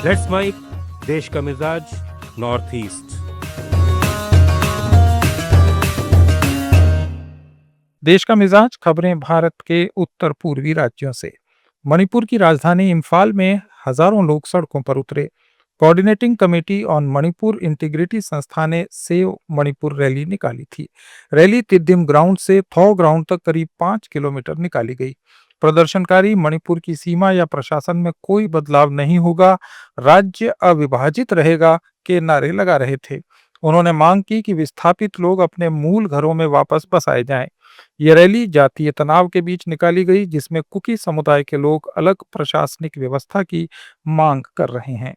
Let's mic, देश का मिजाज, नॉर्थ ईस्ट। देश का मिजाज खबरें भारत के उत्तर पूर्वी राज्यों से। मणिपुर की राजधानी इम्फाल में हजारों लोग सड़कों पर उतरे। Coordinating committee on Manipur integrity संस्था ने सेव मणिपुर रैली निकाली थी। रैली तिद्दिम ग्राउंड से थौ ग्राउंड तक करीब 5 किलोमीटर निकाली गई। प्रदर्शनकारी मणिपुर की सीमा या प्रशासन में कोई बदलाव नहीं होगा, राज्य अविभाजित रहेगा के नारे लगा रहे थे। उन्होंने मांग की कि विस्थापित लोग अपने मूल घरों में वापस बसाए जाएं। ये रैली जातीय तनाव के बीच निकाली गई, जिसमें कुकी समुदाय के लोग अलग प्रशासनिक व्यवस्था की मांग कर रहे हैं।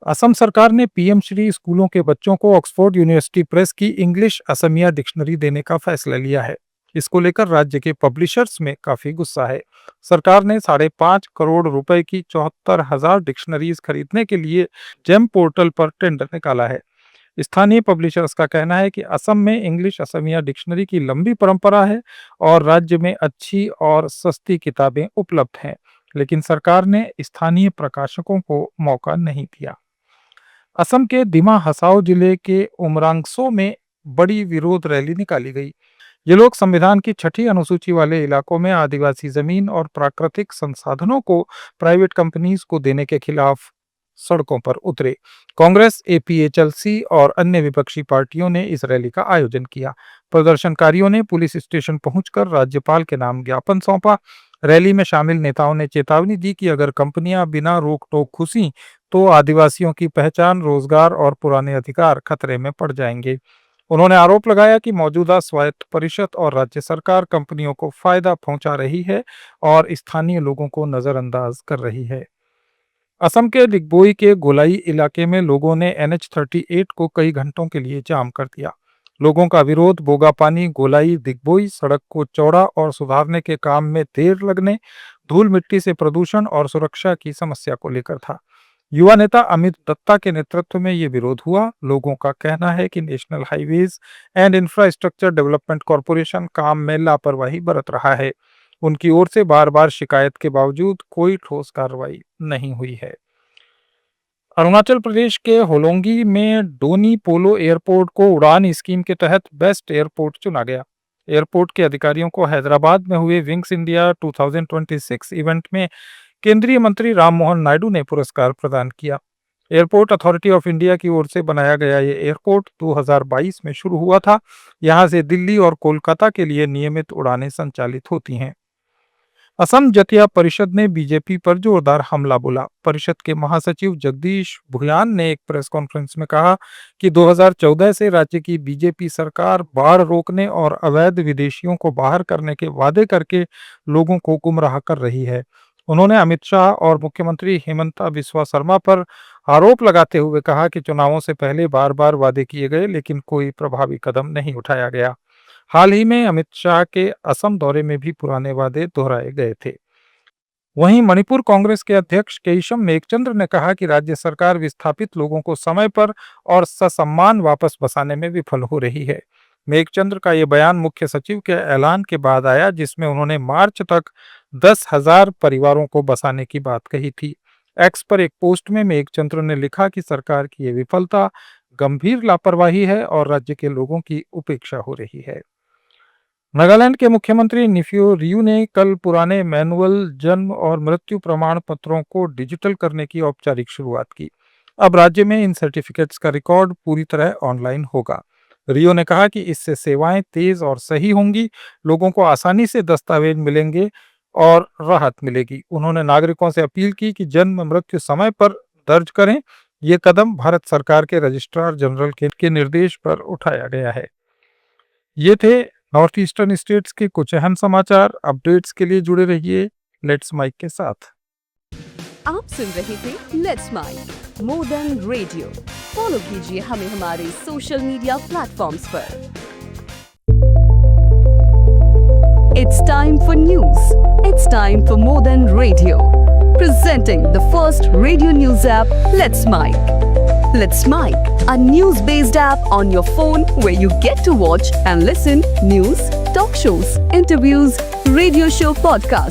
असम सरकार ने पीएम श्री स्कूलों के बच्चों को ऑक्सफोर्ड यूनिवर्सिटी प्रेस की इंग्लिश असमिया डिक्शनरी देने का फैसला लिया है। इसको लेकर राज्य के पब्लिशर्स में काफी गुस्सा है। सरकार ने 5.5 करोड़ रुपए की 74,000 डिक्शनरीज खरीदने के लिए जेम पोर्टल पर टेंडर निकाला है। स्थानीय पब्लिशर्स का कहना है कि असम में इंग्लिश असमिया डिक्शनरी की लंबी परंपरा है और राज्य में अच्छी और सस्ती किताबें उपलब्ध हैं, लेकिन सरकार ने स्थानीय प्रकाशकों को मौका नहीं दिया। असम के दिमा हसाओ जिले के उमरांगसो में बड़ी विरोध रैली निकाली गई। ये लोग संविधान की 6ठी अनुसूची वाले इलाकों में आदिवासी जमीन और प्राकृतिक संसाधनों को प्राइवेट कंपनीज को देने के खिलाफ सड़कों पर उतरे। कांग्रेस, एपीएचएलसी और अन्य विपक्षी पार्टियों ने इस रैली का आयोजन किया। प्रदर्शनकारियों ने पुलिस स्टेशन पहुंचकर राज्यपाल के नाम ज्ञापन सौंपा। रैली में शामिल नेताओं ने चेतावनी दी कि अगर कंपनियां बिना रोक टोक घुसी तो आदिवासियों की पहचान, रोजगार और पुराने अधिकार खतरे में पड़ जाएंगे। उन्होंने आरोप लगाया कि मौजूदा स्वायत्त परिषद और राज्य सरकार कंपनियों को फायदा पहुंचा रही है और स्थानीय लोगों को नजरअंदाज कर रही है। असम के दिग्बोई के गोलाई इलाके में लोगों ने NH-38 को कई घंटों के लिए जाम कर दिया। लोगों का विरोध बोगापानी गोलाई दिग्बोई सड़क को चौड़ा और सुधारने के काम में देर लगने, धूल मिट्टी से प्रदूषण और सुरक्षा की समस्या को लेकर था। युवा नेता अमित दत्ता के नेतृत्व में ये विरोध हुआ। लोगों का कहना है कि national highways and infrastructure development corporation काम में लापरवाही बरत रहा है। उनकी ओर से बार बार शिकायत के बावजूद कोई ठोस कार्रवाई नहीं हुई है। अरुणाचल प्रदेश के होलोंगी में डोनी पोलो एयरपोर्ट को उड़ान स्कीम के तहत बेस्ट एयरपोर्ट चुना गया। एयरपोर्ट के अधिकारियों को हैदराबाद में हुए विंग्स इंडिया 2026 इवेंट में केंद्रीय मंत्री राम मोहन नायडू ने पुरस्कार प्रदान किया। एयरपोर्ट अथॉरिटी ऑफ इंडिया की ओर से बनाया गया ये एयरपोर्ट 2022 में शुरू हुआ था। यहाँ से दिल्ली और कोलकाता के लिए नियमित उड़ानें संचालित होती हैं। असम जतिया परिषद ने बीजेपी पर जोरदार हमला बोला। परिषद के महासचिव जगदीश भुयान ने एक प्रेस कॉन्फ्रेंस में कहा कि 2014 से राज्य की बीजेपी सरकार बाढ़ रोकने और अवैध विदेशियों को बाहर करने के वादे करके लोगों को गुमराह कर रही है। उन्होंने अमित शाह और मुख्यमंत्री हेमंता बिस्वा शर्मा पर आरोप लगाते हुए कहा कि चुनावों से पहले बार बार वादे किए गए, लेकिन कोई प्रभावी कदम नहीं उठाया गया। हाल ही में अमित शाह के असम दौरे में भी पुराने वादे दोहराए गए थे। वहीं मणिपुर कांग्रेस के अध्यक्ष केशम मेघचंद्र ने कहा कि राज्य सरकार विस्थापित लोगों को समय पर और ससम्मान वापस बसाने में विफल हो रही है। मेघचंद्र का ये बयान मुख्य सचिव के ऐलान के बाद आया, जिसमें उन्होंने मार्च तक 10,000 परिवारों को बसाने की बात कही थी। एक्स पर एक पोस्ट में मेघचंद्र ने लिखा कि सरकार की ये विफलता गंभीर लापरवाही है और राज्य के लोगों की उपेक्षा हो रही है। नागालैंड के मुख्यमंत्री निफ्यू रियू ने कल पुराने मैनुअल जन्म और मृत्यु प्रमाण पत्रों को डिजिटल करने की औपचारिक शुरुआत की। अब राज्य में इन सर्टिफिकेट्स का रिकॉर्ड पूरी तरह ऑनलाइन होगा। रियो ने कहा कि इससे सेवाएं तेज और सही होंगी, लोगों को आसानी से दस्तावेज मिलेंगे और राहत मिलेगी। उन्होंने नागरिकों से अपील की कि जन्म मृत्यु समय पर दर्ज करें। ये कदम भारत सरकार के रजिस्ट्रार जनरल के निर्देश पर उठाया गया है। ये थे नॉर्थ ईस्टर्न स्टेट्स के कुछ अहम समाचार। अपडेट्स के लिए जुड़े रहिए लेट्स माइक के साथ। आप सुन रहे थे let's make more than radio. Follow कीजिए हमें हमारे सोशल मीडिया प्लेटफॉर्म्स पर। It's time for news. It's time for more than radio. Presenting the first radio news app, Let's Mic. Let's Mic, a news-based app on your phone where you get to watch and listen news, talk shows, interviews, radio show podcasts.